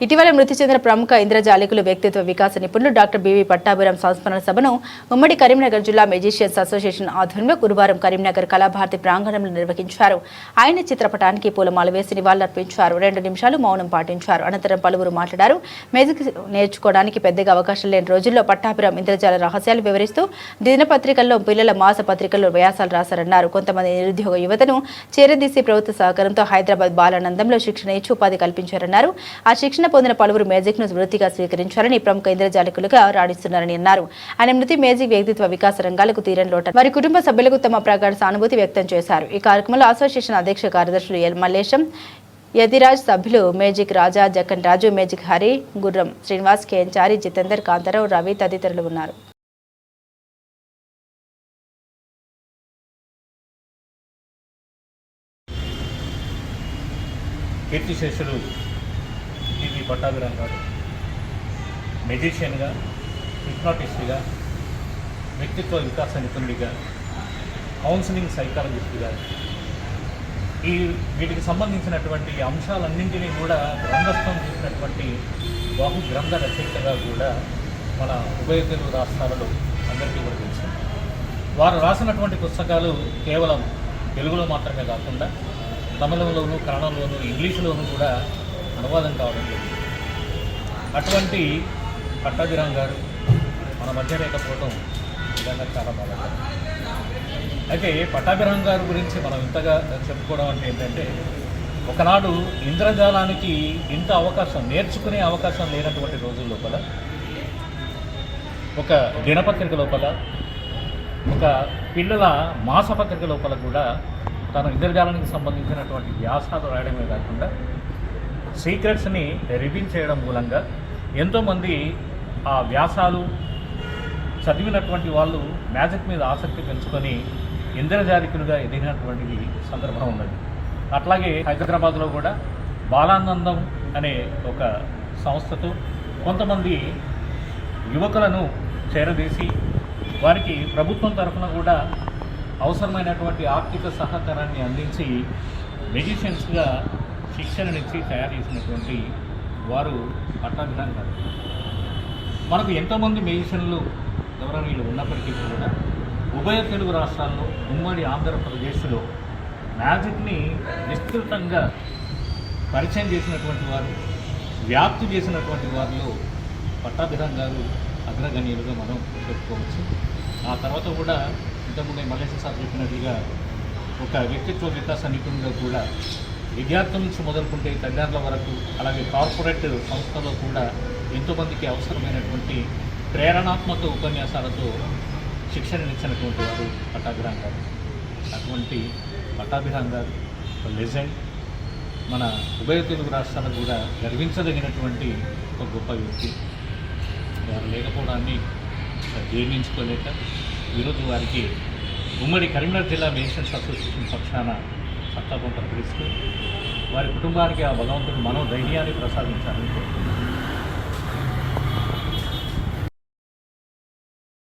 ఇటీవల మృతి చెందిన ప్రముఖ ఇంద్రజాలికులు వ్యక్తిత్వ వికాస నిపుణులు డాక్టర్ బివి పట్టాభిరామ్ సంస్మరణ సభను ఉమ్మడి కరీంనగర్ జిల్లా మెజిషియన్స్ అసోసియేషన్ ఆధ్వర్యంలో గురువారం కరీంనగర్ కళాభారతి ప్రాంగణంలో నిర్వహించారు. ఆయన చిత్రపటానికి పూలమాల వేసి నివాళులర్పించారు. 2 నిమిషాలు మౌనం పాటించారు. అనంతరం పలువురు మాట్లాడారు. మ్యూజిక్ నేర్చుకోవడానికి పెద్దగా అవకాశం లేని రోజుల్లో పట్టాభిరామ్ ఇంద్రజాల రహస్యాలు వివరిస్తూ దినపత్రికల్లో, పిల్లల మాస పత్రికల్లో వ్యాసాలు రాశారన్నారు. కొంతమంది నిరుద్యోగ యువతను చేరదీసి ప్రభుత్వ సహకారంతో హైదరాబాద్ బాలానందంలో శిక్షణ ఇచ్చి ఉపాధి కల్పించారన్నారు. ఆ శిక్షణ పొందిన పలువురు మ్యూజిక్ ను వృత్తిగా స్వీకరించారని, ప్రముఖ ఇంద్రజాలికులుగా రాణిస్తున్నారని అన్నారు. ఆయన మృతి మ్యూజిక్ వ్యక్తిత్వ వికాస రంగాలకు తీరని లోటు. వారి కుటుంబ సభ్యులకు తమ ప్రగాఢ సానుభూతి వ్యక్తం చేశారు. ఈ కార్యక్రమంలో అసోసియేషన్ అధ్యక్ష కార్యదర్శులు ఎల్ మల్లేశం, యతిరాజ్, సభ్యులు మేజిక్ రాజా, జక్కన్ రాజు, మేజిక్ హరి, గుర్రం శ్రీనివాస్, కేంచారి, జితేందర్, కాంతారావు, రవి తదితరులు ఉన్నారు. కీర్తిశేషులు బివి పట్టాభిరామ్ గారు మెజిషియన్గా, హిప్నాటిస్ట్గా, వ్యక్తిత్వ వికాస నిపుణుడిగా, కౌన్సిలింగ్ సైకాలజిస్ట్గా వీటికి సంబంధించినటువంటి అంశాలన్నింటినీ కూడా గ్రంథస్థం చేసినటువంటి గ్రంథ రచయితగా కూడా మన ఉభయ తెలుగు రాష్ట్రాలలో అందరికీ కూడా తెలుసు. వారు రాసినటువంటి పుస్తకాలు కేవలం తెలుగులో మాత్రమే కాకుండా తమిళంలోను, కన్నడంలోను, ఇంగ్లీషులోను కూడా అనువాదం కావడం లేదు. అటువంటి పట్టాభిరామ్ గారు మన మధ్య లేకపోవడం నిజంగా చాలా బాధాకరం. అయితే పట్టాభిరామ్ గారి గురించి మనం ఇంతగా చెప్పుకోవడం అంటే ఏంటంటే, ఒకనాడు ఇంద్రజాలానికి ఇంత అవకాశం, నేర్చుకునే అవకాశం లేనటువంటి రోజుల లోపల, ఒక దినపత్రిక లోపల, ఒక పిల్లల మాసపత్రిక లోపల కూడా తను ఇంద్రజాలానికి సంబంధించినటువంటి వ్యాసాలు రాయడమే కాకుండా సీక్రెట్స్ని రివీల్ చేయడం మూలంగా ఎంతోమంది ఆ వ్యాసాలు చదివినటువంటి వాళ్ళు మ్యాజిక్ మీద ఆసక్తి పెంచుకొని ఇంద్రజాలికులుగా ఎదిగినటువంటి సందర్భం ఉన్నది. అట్లాగే హైదరాబాద్లో కూడా బాలానందం అనే ఒక సంస్థతో కొంతమంది యువకులను చేరదీసి వారికి ప్రభుత్వం తరఫున కూడా అవసరమైనటువంటి ఆర్థిక సహకారాన్ని అందించి మెజిషియన్స్గా శిక్షణనిచ్చి తయారు చేసినటువంటి వారు పట్టాభిరామ్ గారు. మనకు ఎంతోమంది మెజిషియన్లు గౌరవనీయులు ఉన్నప్పటికీ కూడా ఉభయ తెలుగు రాష్ట్రాల్లో, ఉమ్మడి ఆంధ్రప్రదేశ్లో మ్యాజిక్ని విస్తృతంగా పరిచయం చేసినటువంటి వారు, వ్యాప్తి చేసినటువంటి వారిలో పట్టాభిరామ్ గారు అగ్రగణ్యులుగా మనం చెప్పుకోవచ్చు. ఆ తర్వాత కూడా ఇంతకుముందే మల్లేశం సార్ చెప్పినట్లుగా ఒక వ్యక్తిత్వ వికాస నిపుణులుగా కూడా విద్యార్థుల నుంచి మొదలుకుంటే తల్లిదండ్రుల వరకు, అలాగే కార్పొరేట్ సంస్థలో కూడా ఎంతోమందికి అవసరమైనటువంటి ప్రేరణాత్మక ఉపన్యాసాలతో శిక్షణనిచ్చినటువంటి వారు పట్టాభిరామ్ గారు. అటువంటి పట్టాభిరామ్ గారు ఒక లెజెండ్, మన ఉభయ తెలుగు రాష్ట్రాలకు కూడా గర్వించదగినటువంటి ఒక గొప్ప వ్యక్తి. వారు లేకపోవడాన్ని జీర్ణించుకోలేక ఈరోజు వారికి ఉమ్మడి కరీంనగర్ జిల్లా మెజిషియన్స్ అసోసియేషన్ పక్షాన సంతాపం ప్రకటిస్తూ వారి కుటుంబానికి ఆ భగవంతుడు మనోధైర్యాన్ని ప్రసాదించాలని